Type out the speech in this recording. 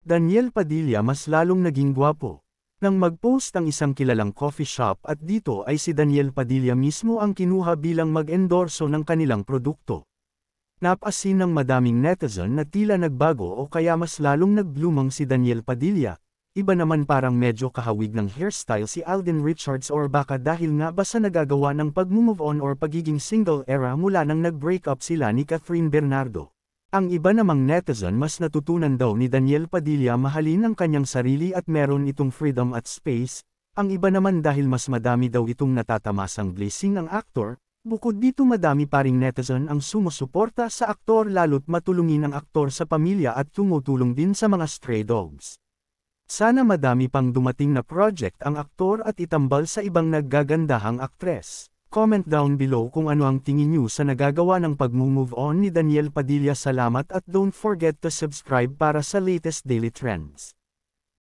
Daniel Padilla mas lalong naging gwapo. Nang mag-post ang isang kilalang coffee shop at dito ay si Daniel Padilla mismo ang kinuha bilang mag-endorso ng kanilang produkto. Napasin ng madaming netizen na tila nagbago o kaya mas lalong naglumang si Daniel Padilla. Iba naman parang medyo kahawig ng hairstyle si Alden Richards or baka dahil nga ba sa nagagawa ng pag-move on or pagiging single era mula nang nag-break up sila ni Catherine Bernardo. Ang iba namang netizen mas natutunan daw ni Daniel Padilla mahalin ang kanyang sarili at meron itong freedom at space, ang iba naman dahil mas madami daw itong natatamasang blessing ang aktor, bukod dito madami pa ring netizen ang sumusuporta sa aktor lalo't matulungin ang aktor sa pamilya at tumutulong din sa mga stray dogs. Sana madami pang dumating na project ang aktor at itambal sa ibang naggagandahang aktres. Comment down below kung ano ang tingin niyo sa nagagawa ng pag-move on ni Daniel Padilla. Salamat at don't forget to subscribe para sa latest daily trends.